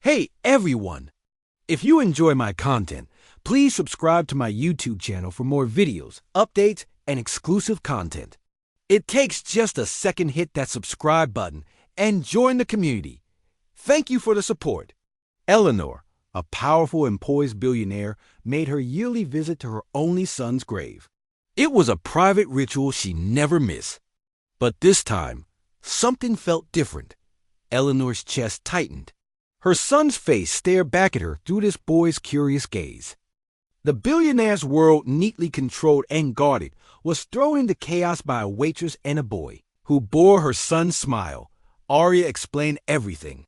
Hey everyone! If you enjoy my content, please subscribe to my YouTube channel for more videos, updates, and exclusive content. It takes just a second, hit that subscribe button and join the community. Thank you for the support. Eleanor, a powerful and poised billionaire, made her yearly visit to her only son's grave. It was a private ritual she never missed. But this time, something felt different. Eleanor's chest tightened. Her son's face stared back at her through this boy's curious gaze. The billionaire's world, neatly controlled and guarded, was thrown into chaos by a waitress and a boy who bore her son's smile. Arya explained everything.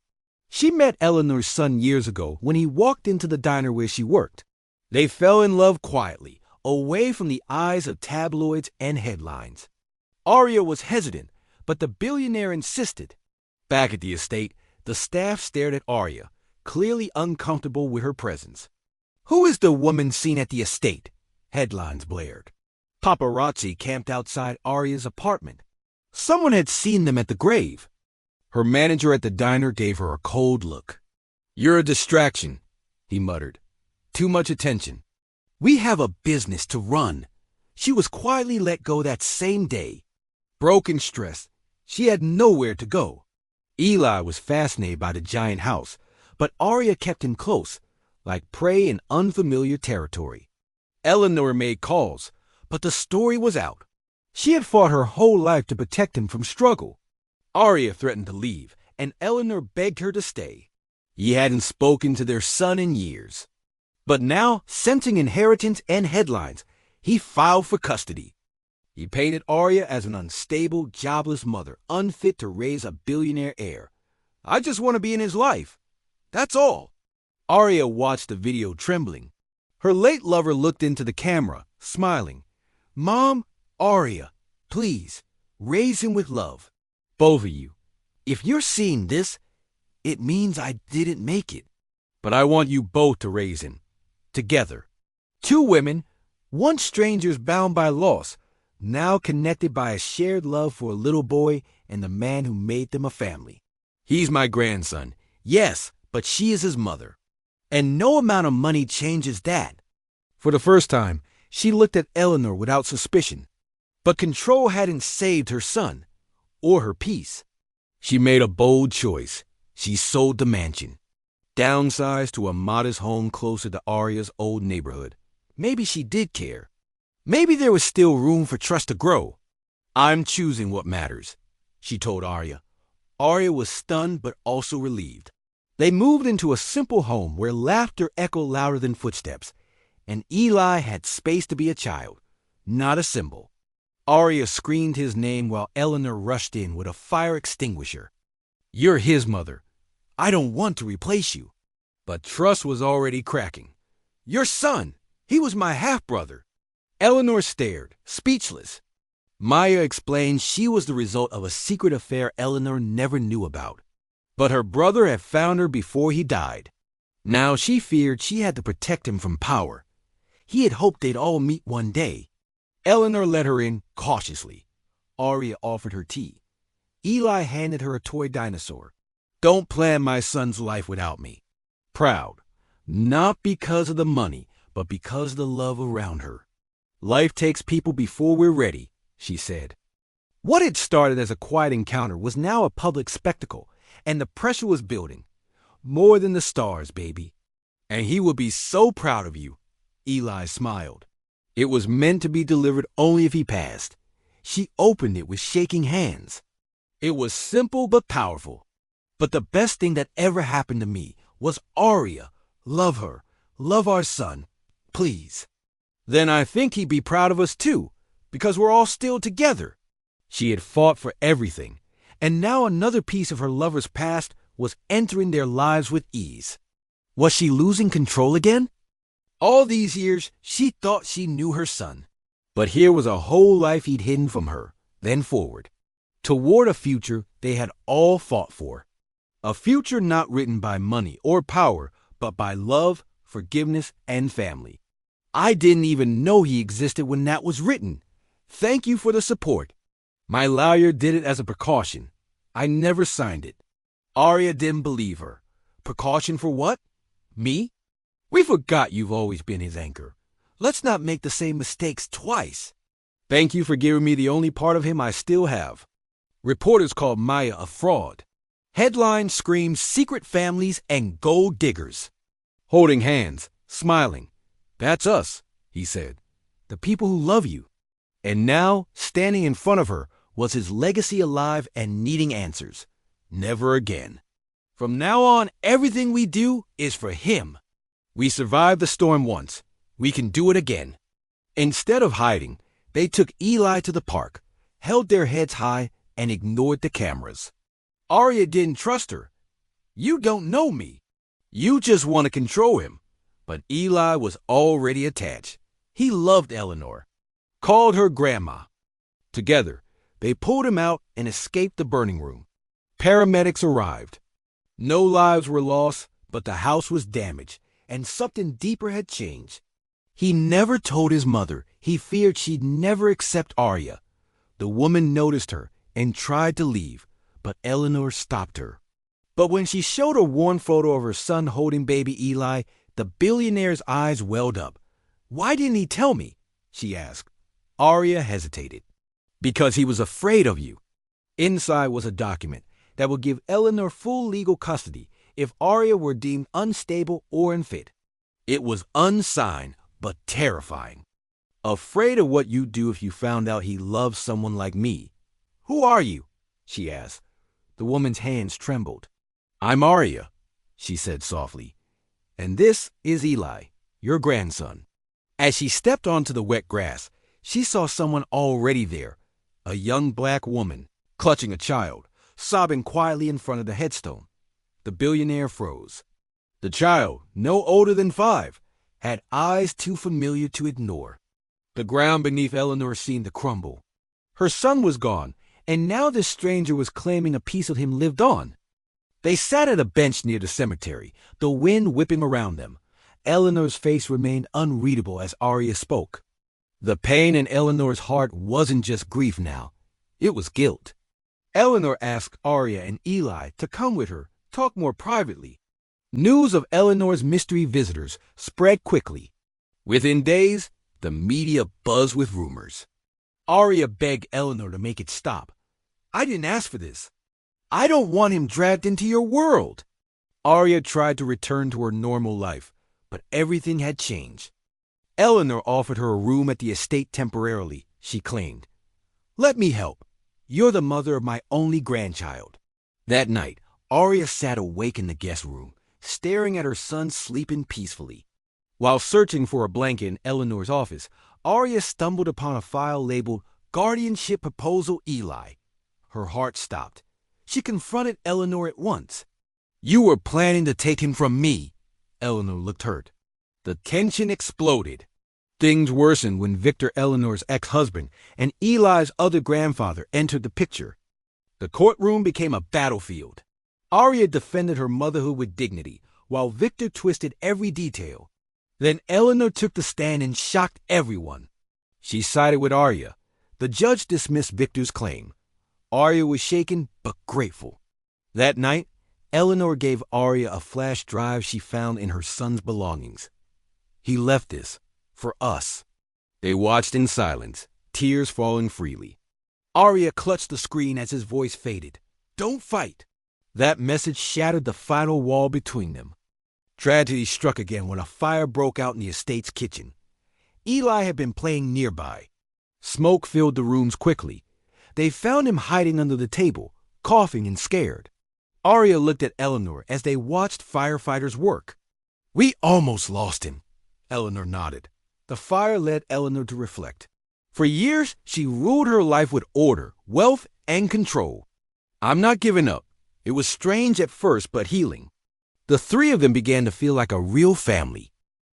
She met Eleanor's son years ago when he walked into the diner where she worked. They fell in love quietly, away from the eyes of tabloids and headlines. Arya was hesitant, but the billionaire insisted. Back at the estate, the staff stared at Arya, clearly uncomfortable with her presence. "Who is the woman seen at the estate?" headlines blared. Paparazzi camped outside Arya's apartment. Someone had seen them at the grave. Her manager at the diner gave her a cold look. "You're a distraction," he muttered. "Too much attention. We have a business to run." She was quietly let go that same day. Broken, stressed, she had nowhere to go. Eli was fascinated by the giant house, but Arya kept him close, like prey in unfamiliar territory. Eleanor made calls, but the story was out. She had fought her whole life to protect him from struggle. Arya threatened to leave, and Eleanor begged her to stay. He hadn't spoken to their son in years. But now, sensing inheritance and headlines, he filed for custody. He painted Arya as an unstable, jobless mother, unfit to raise a billionaire heir. "I just want to be in his life. That's all." Arya watched the video trembling. Her late lover looked into the camera, smiling. "Mom, Arya, please, raise him with love. Both of you. If you're seeing this, it means I didn't make it. But I want you both to raise him. Together. Two women, once strangers bound by loss, now connected by a shared love for a little boy and the man who made them a family. He's my grandson, yes, but she is his mother. And no amount of money changes that." For the first time, she looked at Eleanor without suspicion. But control hadn't saved her son, or her peace. She made a bold choice. She sold the mansion. Downsized to a modest home closer to Arya's old neighborhood. Maybe she did care. Maybe there was still room for trust to grow. "I'm choosing what matters," she told Arya. Arya was stunned but also relieved. They moved into a simple home where laughter echoed louder than footsteps, and Eli had space to be a child, not a symbol. Arya screamed his name while Eleanor rushed in with a fire extinguisher. "You're his mother. I don't want to replace you." But trust was already cracking. "Your son. He was my half-brother." Eleanor stared, speechless. Maya explained she was the result of a secret affair Eleanor never knew about. But her brother had found her before he died. Now she feared she had to protect him from power. He had hoped they'd all meet one day. Eleanor let her in cautiously. Arya offered her tea. Eli handed her a toy dinosaur. "Don't plan my son's life without me." Proud, not because of the money, but because of the love around her. "Life takes people before we're ready," she said. What had started as a quiet encounter was now a public spectacle, and the pressure was building. "More than the stars, baby. And he will be so proud of you." Eli smiled. It was meant to be delivered only if he passed. She opened it with shaking hands. It was simple but powerful. "But the best thing that ever happened to me was Arya. Love her. Love our son. Please." "Then I think he'd be proud of us too, because we're all still together." She had fought for everything, and now another piece of her lover's past was entering their lives with ease. Was she losing control again? All these years, she thought she knew her son. But here was a whole life he'd hidden from her, then forward, toward a future they had all fought for. A future not written by money or power, but by love, forgiveness, and family. "I didn't even know he existed when that was written. Thank you for the support. My lawyer did it as a precaution. I never signed it." Arya didn't believe her, Precaution for what? Me? We forgot you've always been his anchor. Let's not make the same mistakes twice. Thank you for giving me the only part of him I still have. Reporters called Maya a fraud. Headlines screamed secret families and gold diggers. Holding hands, smiling. That's us, he said. The people who love you. And now, standing in front of her, was his legacy alive and needing answers. Never again. From now on, everything we do is for him. We survived the storm once. We can do it again. Instead of hiding, they took Eli to the park, held their heads high, and ignored the cameras. Arya didn't trust her. You don't know me. You just want to control him. But Eli was already attached. He loved Eleanor. Called her grandma. Together, they pulled him out and escaped the burning room. Paramedics arrived. No lives were lost, but the house was damaged, and something deeper had changed. He never told his mother. He feared she'd never accept Arya. The woman noticed her and tried to leave, but Eleanor stopped her. But when she showed a worn photo of her son holding baby Eli, the billionaire's eyes welled up. Why didn't he tell me? She asked. Arya hesitated. Because he was afraid of you. Inside was a document that would give Eleanor full legal custody if Arya were deemed unstable or unfit. It was unsigned, but terrifying. Afraid of what you'd do if you found out he loved someone like me. Who are you? She asked. The woman's hands trembled. I'm Arya, she said softly. And this is Eli, your grandson. As she stepped onto the wet grass, she saw someone already there, a young black woman, clutching a child, sobbing quietly in front of the headstone. The billionaire froze. The child, no older than 5, had eyes too familiar to ignore. The ground beneath Eleanor seemed to crumble. Her son was gone, and now this stranger was claiming a piece of him lived on. They sat at a bench near the cemetery, the wind whipping around them. Eleanor's face remained unreadable as Arya spoke. The pain in Eleanor's heart wasn't just grief now. It was guilt. Eleanor asked Arya and Eli to come with her, talk more privately. News of Eleanor's mystery visitors spread quickly. Within days, the media buzzed with rumors. Arya begged Eleanor to make it stop. I didn't ask for this. I don't want him dragged into your world. Arya tried to return to her normal life, but everything had changed. Eleanor offered her a room at the estate temporarily, she claimed. Let me help. You're the mother of my only grandchild. That night, Arya sat awake in the guest room, staring at her son sleeping peacefully. While searching for a blanket in Eleanor's office, Arya stumbled upon a file labeled Guardianship Proposal Eli. Her heart stopped. She confronted Eleanor at once. You were planning to take him from me. Eleanor looked hurt. The tension exploded. Things worsened when Victor, Eleanor's ex-husband, and Eli's other grandfather entered the picture. The courtroom became a battlefield. Arya defended her motherhood with dignity, while Victor twisted every detail. Then Eleanor took the stand and shocked everyone. She sided with Arya. The judge dismissed Victor's claim. Arya was shaken but grateful. That night, Eleanor gave Arya a flash drive she found in her son's belongings. He left this for us. They watched in silence, tears falling freely. Arya clutched the screen as his voice faded. Don't fight. That message shattered the final wall between them. Tragedy struck again when a fire broke out in the estate's kitchen. Eli had been playing nearby. Smoke filled the rooms quickly. They found him hiding under the table, coughing and scared. Arya looked at Eleanor as they watched firefighters work. We almost lost him. Eleanor nodded. The fire led Eleanor to reflect. For years, she ruled her life with order, wealth, and control. I'm not giving up. It was strange at first, but healing. The three of them began to feel like a real family.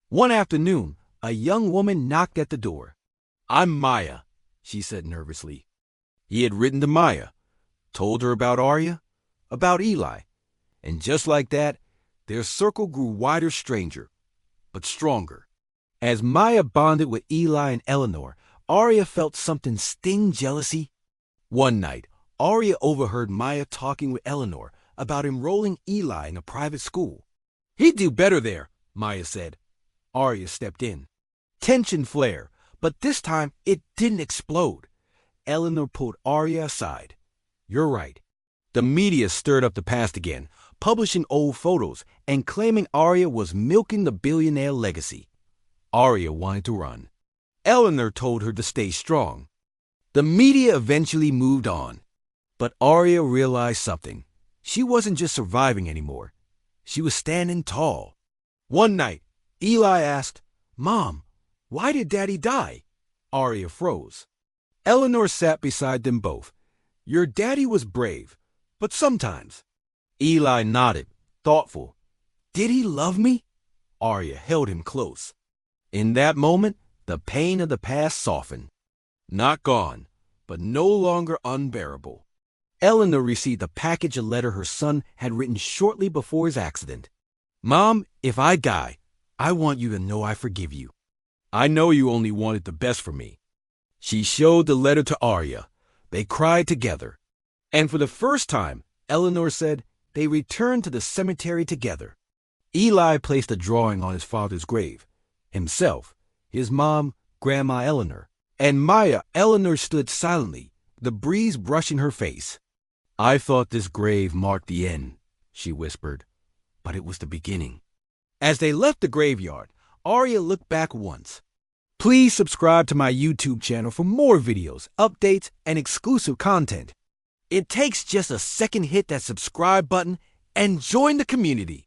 One afternoon, a young woman knocked at the door. I'm Maya, she said nervously. He had written to Maya, told her about Arya, about Eli. And just like that, their circle grew wider, stranger, but stronger. As Maya bonded with Eli and Eleanor, Arya felt something sting jealousy. One night, Arya overheard Maya talking with Eleanor about enrolling Eli in a private school. He'd do better there, Maya said. Arya stepped in. Tension flared, but this time it didn't explode. Eleanor pulled Arya aside. You're right. The media stirred up the past again, publishing old photos and claiming Arya was milking the billionaire legacy. Arya wanted to run. Eleanor told her to stay strong. The media eventually moved on. But Arya realized something. She wasn't just surviving anymore. She was standing tall. One night, Eli asked, Mom, why did Daddy die? Arya froze. Eleanor sat beside them both. Your daddy was brave, but sometimes. Eli nodded, thoughtful. Did he love me? Arya held him close. In that moment, the pain of the past softened. Not gone, but no longer unbearable. Eleanor received a package of letter her son had written shortly before his accident. Mom, if I die, I want you to know I forgive you. I know you only wanted the best for me. She showed the letter to Arya. They cried together. And for the first time, Eleanor said, they returned to the cemetery together. Eli placed a drawing on his father's grave. Himself, his mom, Grandma Eleanor, and Maya. Eleanor stood silently, the breeze brushing her face. I thought this grave marked the end, she whispered, but it was the beginning. As they left the graveyard, Arya looked back once. Please subscribe to my YouTube channel for more videos, updates, and exclusive content. It takes just a second, hit that subscribe button and join the community.